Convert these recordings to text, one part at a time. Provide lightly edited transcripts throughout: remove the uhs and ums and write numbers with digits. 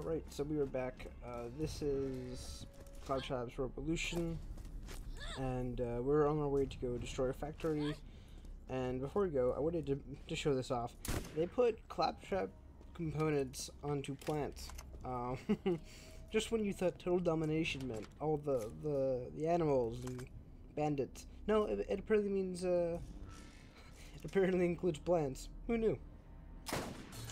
Alright, so we are back. This is Claptrap's Revolution, and we're on our way to go destroy a factory. And before we go, I wanted to show this off. They put Claptrap components onto plants. Just when you thought total domination meant all the animals and bandits. No, it apparently means, it apparently includes plants. Who knew?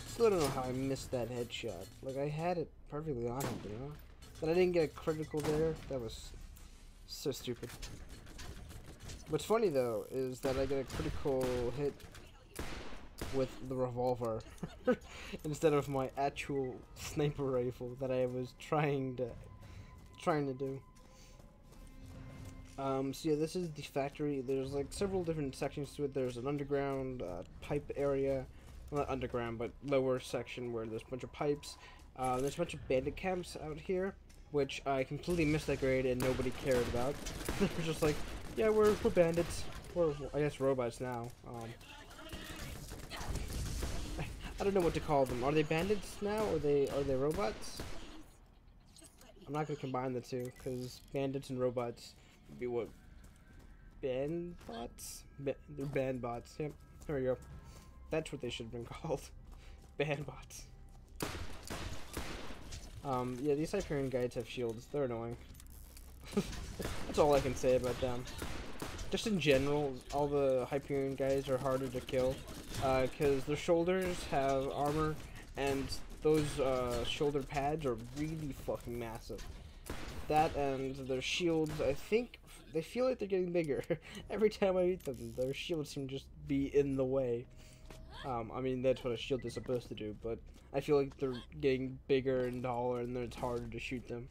Still don't know how I missed that headshot. Like, I had it perfectly on him, you know? But I didn't get a critical there. That was so stupid. What's funny, though, is that I get a critical hit with the revolver instead of my actual sniper rifle that I was trying to do. So yeah, this is the factory. There's like several different sections to it. There's an underground pipe area. Well, not underground, but lower section where there's a bunch of pipes. There's a bunch of bandit camps out here, which I completely missed that grade and nobody cared about. They're just like, yeah, we're bandits. We're, I guess, robots now. I don't know what to call them. Are they bandits now, or are they robots? I'm not gonna combine the two, because bandits and robots would be what? Bandbots? They're bandbots. Yep. There we go. That's what they should have been called. Bandbots. Yeah, these Hyperion guides have shields. They're annoying. That's all I can say about them. Just in general, all the Hyperion guys are harder to kill. Because their shoulders have armor, and those shoulder pads are really fucking massive. That and their shields, I think, they feel like they're getting bigger. Every time I eat them, their shields seem to just be in the way. I mean, that's what a shield is supposed to do, but I feel like they're getting bigger and taller, and then it's harder to shoot them.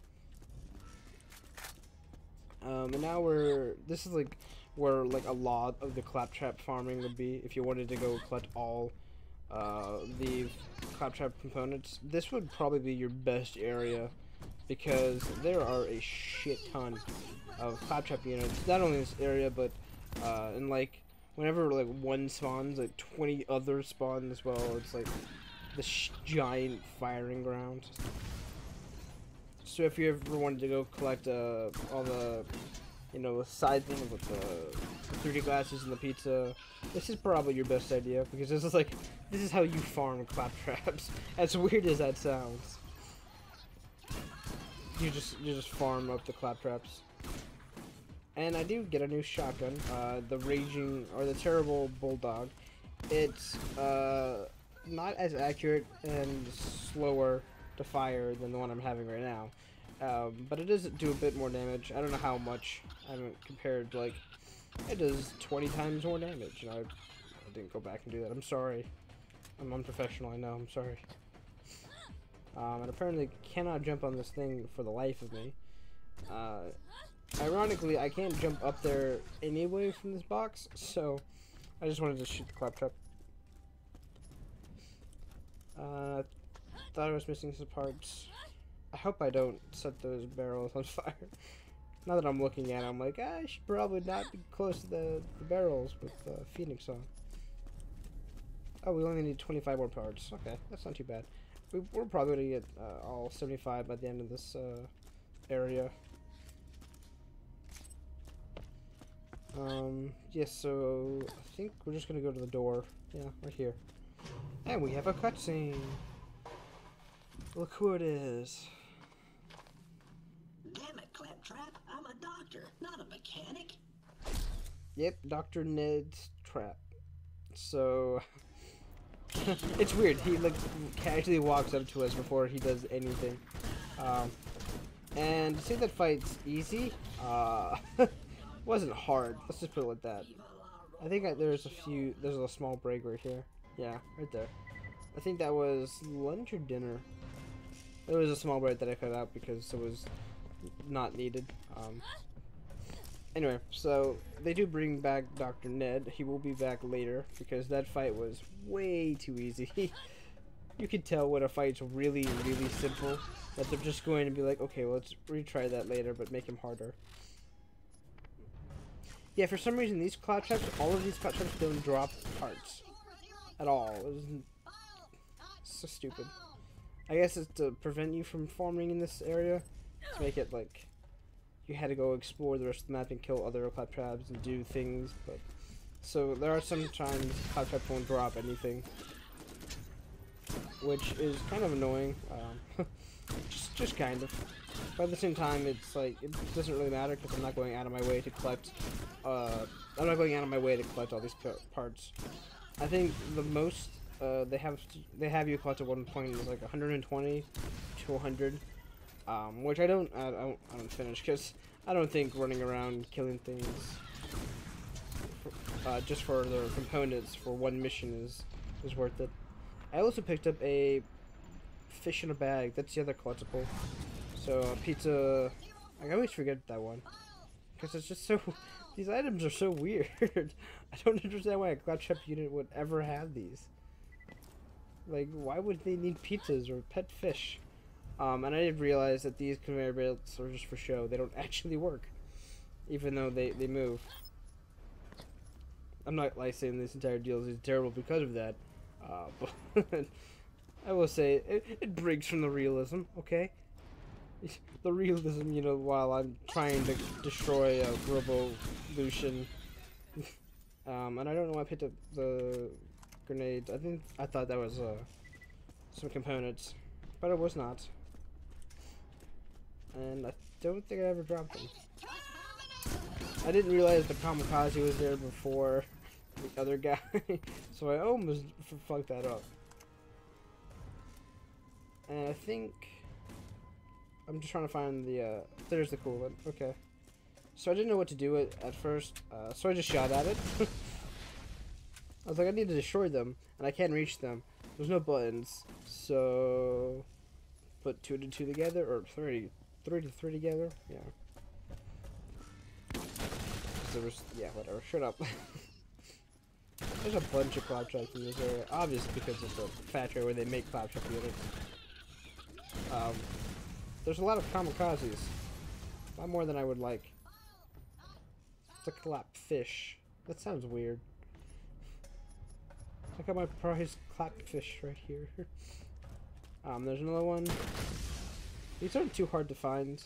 And now this is like where like a lot of the Claptrap farming would be. If you wanted to go collect all the Claptrap components, this would probably be your best area, because there are a shit ton of Claptrap units, not only in this area, but in like whenever like one spawns, like 20 others spawn as well. It's like this giant firing ground. So if you ever wanted to go collect all the, you know, side thing with the 3D glasses and the pizza, this is probably your best idea, because this is how you farm Claptraps. As weird as that sounds, you just farm up the Claptraps. And I do get a new shotgun, the terrible bulldog. It's not as accurate and slower to fire than the one I'm having right now, but it does do a bit more damage. I don't know how much. I haven't compared. Like, it does 20 times more damage. You know, I didn't go back and do that. I'm sorry. I'm unprofessional. I know. I'm sorry. And apparently cannot jump on this thing for the life of me. Ironically, I can't jump up there anyway from this box, so I just wanted to shoot the Claptrap. Thought I was missing some parts. I hope I don't set those barrels on fire. Now that I'm looking at it, I'm like, I should probably not be close to the barrels with Phoenix on. Oh, we only need 25 more parts. Okay, that's not too bad. We're probably going to get all 75 by the end of this area. Yes, so I think we're just gonna go to the door. Yeah, right here. And we have a cutscene. Look who it is. Damn it, Claptrap. I'm a doctor, not a mechanic. Yep, Dr. Ned's trap. So it's weird. He like casually walks up to us before he does anything. And to say that fight's easy, wasn't hard. Let's just put it like that. I think there's a small break right here. Yeah, right there. I think that was lunch or dinner. It was a small break that I cut out because it was not needed. Anyway, so they do bring back Dr. Ned. He will be back later because that fight was way too easy. You could tell when a fight's really, really simple that they're just going to be like, okay, well, let's retry that later, but make him harder. Yeah, for some reason, these Claptraps, all of these Claptraps don't drop parts at all. It was so stupid. I guess it's to prevent you from farming in this area, to make it like you had to go explore the rest of the map and kill other Claptraps and do things. But so there are some times Claptraps won't drop anything, which is kind of annoying. Just kind of. But at the same time, it's like it doesn't really matter because I'm not going out of my way to collect. I'm not going out of my way to collect all these parts. I think the most they have you collect at one point is like 120 to 100, which I don't finish because I don't think running around killing things just for the components for one mission is worth it. I also picked up a fish in a bag. That's the other collectible. So pizza. I always forget that one because it's just so. These items are so weird. I don't understand why a Claptrap unit would ever have these. Like, why would they need pizzas or pet fish? And I didn't realize that these conveyor belts are just for show. They don't actually work, even though they move. I'm not like saying this entire deal is terrible because of that, but I will say it breaks from the realism. Okay, the realism, you know, while I'm trying to destroy a revolution. And I don't know why I picked up the grenades. I thought that was some components, but it was not. And I don't think I ever dropped them. I didn't realize the kamikaze was there before the other guy, so I almost fucked that up. And I think I'm just trying to find the there's the coolant. Okay. So I didn't know what to do at first, so I just shot at it. I was like, I need to destroy them, and I can't reach them. There's no buttons, so put 2 to 2 together, or 3 to 3 together. Yeah. There was, yeah, whatever. Shut up. There's a bunch of Claptraps in this area, obviously because it's a factory where they make Claptrap units. There's a lot of kamikazes, a lot more than I would like. It's a clapfish. That sounds weird. I got my prized clapfish right here. There's another one. These aren't too hard to find.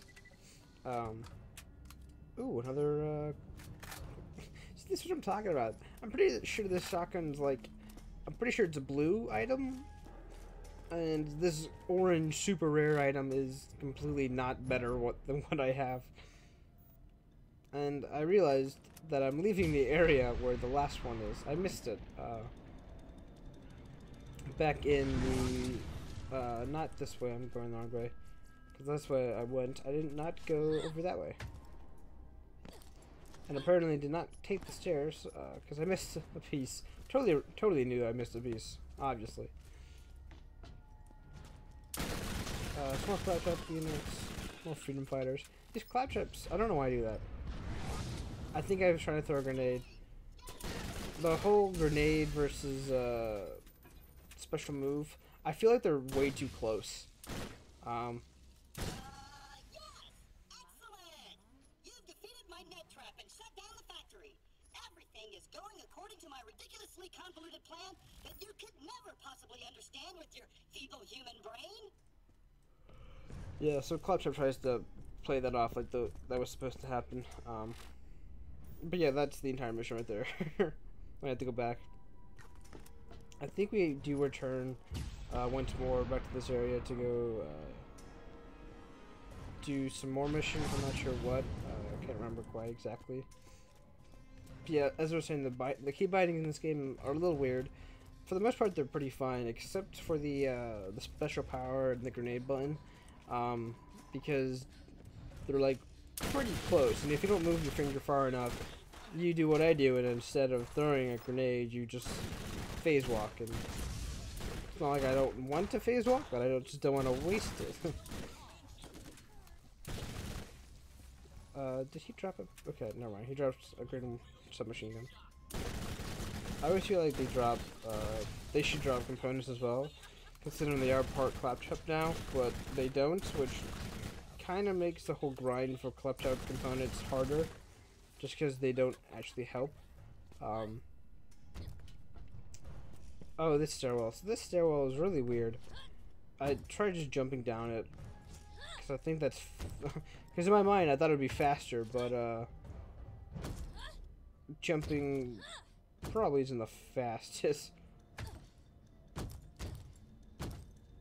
Ooh, another. See, this is what I'm talking about. I'm pretty sure this shotgun's like. I'm pretty sure it's a blue item. And this orange super rare item is completely not better than what I have. And I realized that I'm leaving the area where the last one is. I missed it. Back in the... not this way, I'm going the wrong way. Because that's where I went. I did not go over that way. And apparently did not take the stairs, because I missed a piece. Totally knew I missed a piece, obviously. Small Claptrap units, more freedom fighters. These Claptraps, I don't know why I do that. I think I was trying to throw a grenade. The whole grenade versus special move, I feel like they're way too close. Yes! Excellent! You've defeated my net trap and shut down the factory. Everything is going according to my ridiculously convoluted plan that you could never possibly understand with your feeble human brain. Yeah, so Claptrap tries to play that off like that was supposed to happen. But yeah, that's the entire mission right there. I have to go back. I think we do return once more back to this area to go do some more missions. I'm not sure what. I can't remember quite exactly. But yeah, as I was saying, the key bindings in this game are a little weird. For the most part, they're pretty fine, except for the special power and the grenade button, because they're like pretty close, and if you don't move your finger far enough, you do what I do, and instead of throwing a grenade, you just phase walk. And it's not like I don't want to phase walk, but just don't want to waste it. Did he drop it? Okay, never mind. He drops a great submachine gun. I always feel like they should drop components as well, considering they are part Claptrap now, but they don't, which kind of makes the whole grind for Claptrap components harder, just because they don't actually help. Oh, this stairwell. So this stairwell is really weird. I tried just jumping down it, because I think that's, because in my mind I thought it would be faster, but jumping probably isn't the fastest.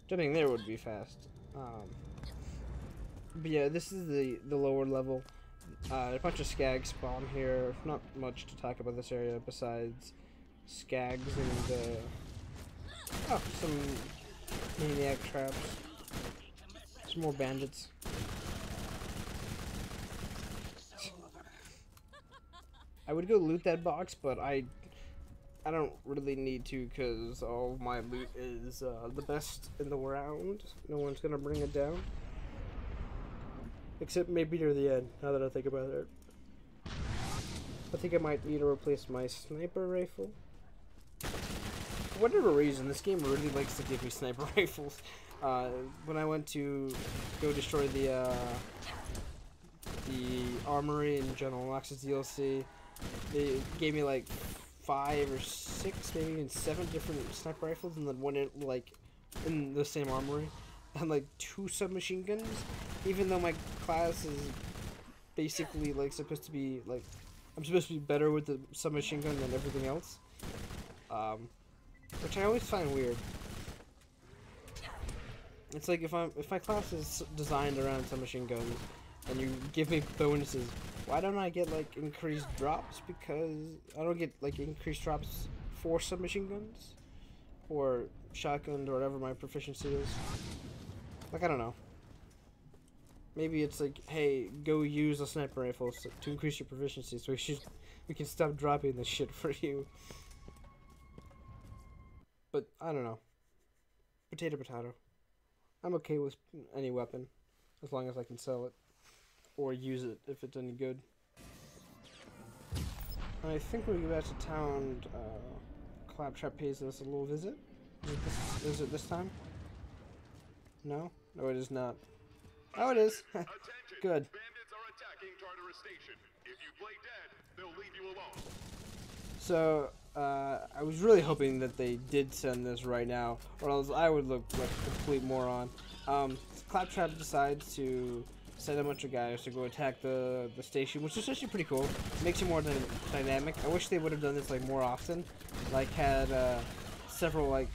Jumping there would be fast. But yeah, this is the lower level. A bunch of skags spawn here. Not much to talk about this area besides skags and oh, some maniac traps. Some more bandits. I would go loot that box, but I don't really need to because all of my loot is the best in the round. No one's gonna bring it down. Except maybe near the end, now that I think about it. I think I might need to replace my sniper rifle. For whatever reason, this game really likes to give me sniper rifles. When I went to go destroy the armory in General Access DLC, they gave me like 5 or 6, maybe even 7 different sniper rifles, and then one in the same armory, and like 2 submachine guns. Even though my class is basically like supposed to be like, I'm supposed to be better with the submachine gun than everything else, which I always find weird. It's like if my class is designed around submachine guns, and you give me bonuses, why don't I get like increased drops? Because I don't get like increased drops for submachine guns or shotguns or whatever my proficiency is. Like, I don't know. Maybe it's like, hey, go use a sniper rifle to increase your proficiency, so we can stop dropping this shit for you. But I don't know. Potato, potato. I'm okay with any weapon, as long as I can sell it or use it if it's any good. I think when we get back to town, Claptrap pays us a little visit. Is it this time? No? No, it is not. Oh, it is. Good. Bandits are attacking Tartarus Station. If you play dead, they'll leave you alone. So, I was really hoping that they did send this right now, or else I would look like a complete moron. Claptrap decides to send a bunch of guys to go attack the station, which is actually pretty cool. It makes it more dynamic. I wish they would have done this like more often, like had several like,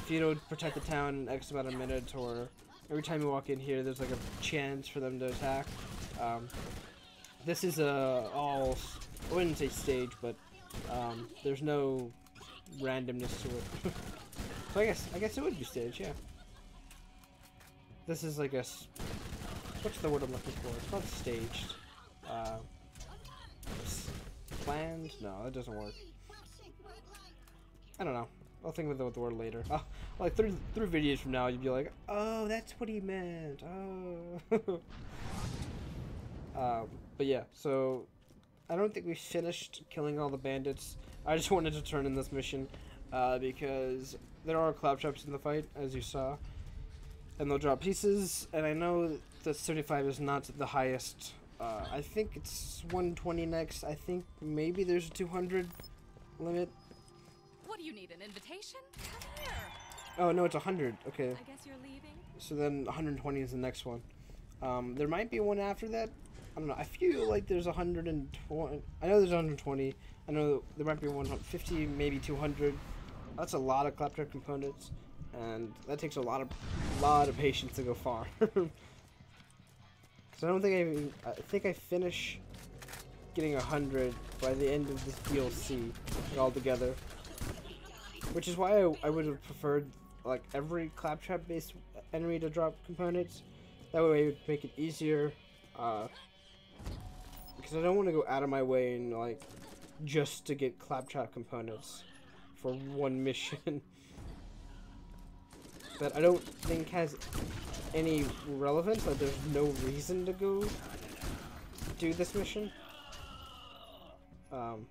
if you don't protect the town in X amount of minutes, or every time you walk in here, there's like a chance for them to attack. This is all, I wouldn't say stage, but there's no randomness to it. So I guess it would be stage, yeah. This is like a, what's the word I'm looking for? It's not staged. Planned? No, that doesn't work. I don't know. I'll think with the word later. Like 3 videos from now, you'd be like, oh, that's what he meant. Oh. But yeah, so I don't think we finished killing all the bandits. I just wanted to turn in this mission because there are Claptraps in the fight, as you saw, and they'll drop pieces. And I know that 75 is not the highest. I think it's 120 next. I think maybe there's a 200 limit. What do you need, an invitation? Come here. Oh, no, it's 100. Okay. I guess you're leaving? So then 120 is the next one. There might be one after that. I don't know. I feel like there's 120. I know there's 120. I know there might be 150, maybe 200. That's a lot of Claptrap components, and that takes a lot of patience to go far. Because I don't think I think I finish getting 100 by the end of this DLC altogether. Which is why I would have preferred like every Claptrap based enemy to drop components. That way it would make it easier. Because I don't want to go out of my way and like just to get Claptrap components for one mission that I don't think has any relevance. Like there's no reason to go do this mission.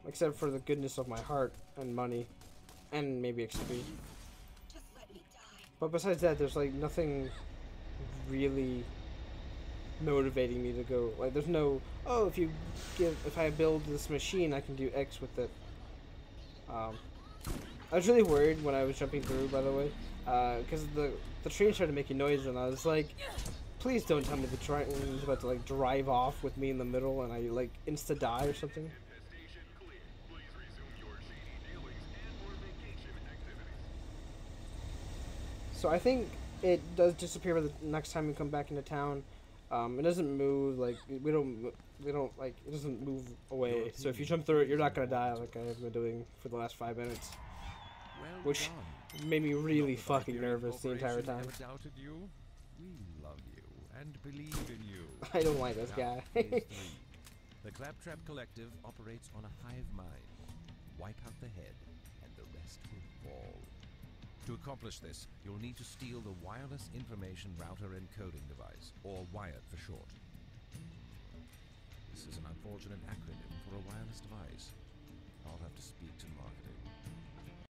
Except for the goodness of my heart and money. And maybe XP. But besides that, there's like nothing really motivating me to go. Like there's no, oh, if I build this machine, I can do X with it. I was really worried when I was jumping through, by the way, because the train started making noise, and I was like, please don't tell me the train is about to like drive off with me in the middle, and I like insta die or something. Infestation clear. Please resume your shady dealings and/or vacation activities. So I think it does disappear the next time we come back into town. It doesn't move, like we don't like it doesn't move away. So if you jump through it, you're not gonna die like I've been doing for the last 5 minutes, Well which done. made me really Not that fucking Hyperion nervous the entire Corporation time. ever doubted you. We love you and believe in you. I don't like this Now, guy. phase 3. The Claptrap Collective operates on a hive mind. Wipe out the head, and the rest will fall. To accomplish this, you'll need to steal the Wireless Information Router Encoding Device, or WIRE for short. This is an unfortunate acronym for a wireless device. I'll have to speak to marketing.